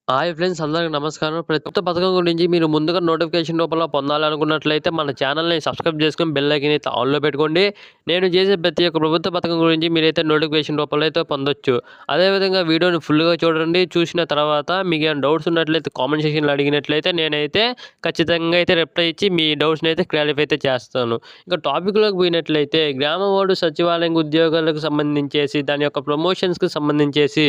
Hi friends అందరికి నమస్కారం. ప్రతి ఒక్క పథకం గురించి మీరు ముందుగా నోటిఫికేషన్ రూపంలో పొందాలనుకున్నట్లయితే మన ఛానల్‌ని సబ్స్క్రైబ్ చేసుకొని బెల్ ఐకాన్ అయితే ఆన్‌లో పెట్టుకోండి. నేను చేసే ప్రతి ఒక్క ప్రభుత్వ పథకం గురించి మీరైతే నోటిఫికేషన్ రూపంలో అయితే పొందొచ్చు. అదేవిధంగా వీడియోని ఫుల్‌గా చూడండి. చూసిన తర్వాత మీకేమైనా డౌట్స్ ఉన్నట్లయితే కామెంట్ సెక్షన్‌లో అడిగినట్లయితే నేనైతే ఖచ్చితంగా అయితే రిప్లై ఇచ్చి మీ డౌట్స్‌ని అయితే క్లారిఫై అయితే చేస్తాను. ఇక టాపిక్‌లోకి పోయినట్లయితే గ్రామ వార్డు సచివాలయం ఉద్యోగాలకు సంబంధించేసి దాని యొక్క ప్రమోషన్స్‌కి సంబంధించేసి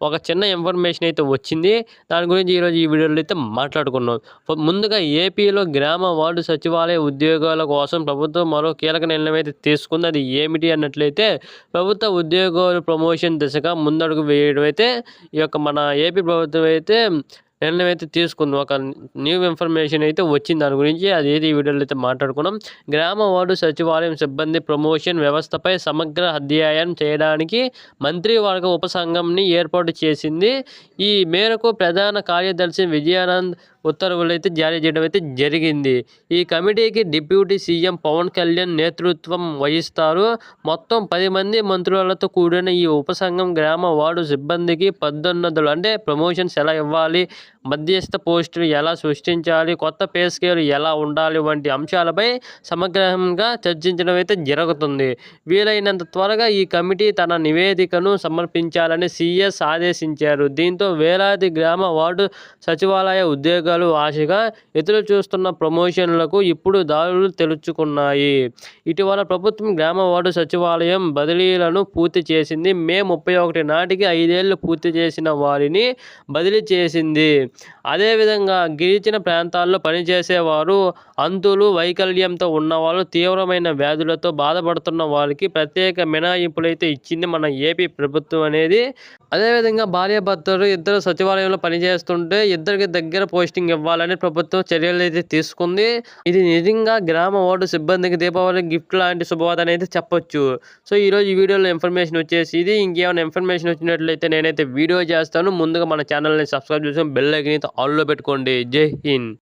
ఒక చిన్న ఇన్ఫర్మేషన్ అయితే వచ్చింది. దాని గురించి ఈరోజు ఈ వీడియోలో అయితే మాట్లాడుకున్నాం. ముందుగా ఏపీలో గ్రామ వార్డు సచివాలయ ఉద్యోగాల కోసం ప్రభుత్వం మరో కీలక నిర్ణయం అయితే తీసుకుంది. అది ఏమిటి అన్నట్లయితే ప్రభుత్వ ఉద్యోగాలు ప్రమోషన్ దిశగా ముందడుగు వేయడం అయితే ఈ యొక్క మన ఏపీ ప్రభుత్వం అయితే నిర్ణయం అయితే తీసుకుంది. ఒక న్యూ ఇన్ఫర్మేషన్ అయితే వచ్చింది దాని గురించి. అదేది ఈ వీడియోలో అయితే మాట్లాడుకున్నాం. గ్రామ వార్డు సచివాలయం సిబ్బంది ప్రమోషన్ వ్యవస్థపై సమగ్ర అధ్యయనం చేయడానికి మంత్రివర్గ ఉపసంఘంని ఏర్పాటు చేసింది. ఈ మేరకు ప్రధాన కార్యదర్శి విజయానంద్ ఉత్తర్వులైతే జారీ చేయడం అయితే జరిగింది. ఈ కమిటీకి డిప్యూటీ సీఎం పవన్ కళ్యాణ్ నేతృత్వం వహిస్తారు. మొత్తం 10 మంది మంత్రులతో కూడిన ఈ ఉపసంఘం గ్రామ వార్డు సిబ్బందికి పదోన్నతులు అంటే ప్రమోషన్స్ ఎలా ఇవ్వాలి, మధ్యస్థ పోస్టులు ఎలా సృష్టించాలి, కొత్త పే స్కేల్ ఎలా ఉండాలి వంటి అంశాలపై సమగ్రంగా చర్చించడం అయితే జరుగుతుంది. వీలైనంత త్వరగా ఈ కమిటీ తన నివేదికను సమర్పించాలని సీఎస్ ఆదేశించారు. దీంతో వేలాది గ్రామ వార్డు సచివాలయ ఉద్యోగాలు ఆశగా ఎదురు చూస్తున్న ప్రమోషన్లకు ఇప్పుడు దారులు తెరుచుకున్నాయి. ఇటీవల ప్రభుత్వం గ్రామ వార్డు సచివాలయం బదిలీలను పూర్తి చేసింది. మే 31 నాటికి 5 ఏళ్లు పూర్తి చేసిన వారిని బదిలీ చేసింది. అదేవిధంగా గిరిజన ప్రాంతాల్లో పనిచేసేవారు, అంధులు, వైకల్యంతో ఉన్నవాళ్ళు, తీవ్రమైన వ్యాధులతో బాధపడుతున్న వారికి ప్రత్యేక మినహాయింపులైతే ఇచ్చింది మన ఏపీ ప్రభుత్వం అనేది. అదేవిధంగా భార్యాభర్తలు ఇద్దరు సచివాలయంలో పనిచేస్తుంటే ఇద్దరికి దగ్గర పోస్టింగ్ ఇవ్వాలని ప్రభుత్వం చర్యలు అయితే తీసుకుంది. ఇది నిజంగా గ్రామ వార్డు సిబ్బందికి దీపావళి గిఫ్ట్ లాంటి శుభవార్త అనేది చెప్పొచ్చు. సో ఈరోజు ఈ వీడియోలో ఇన్ఫర్మేషన్ వచ్చేసి ఇది. ఇంకేమైనా ఇన్ఫర్మేషన్ వచ్చినట్లయితే నేనైతే వీడియో చేస్తాను. ముందుగా మన ఛానల్ని సబ్స్క్రైబ్ చేసుకొని బెల్ ఐకాన్ అయితే ఆన్లో పెట్టుకోండి. జై హింద్.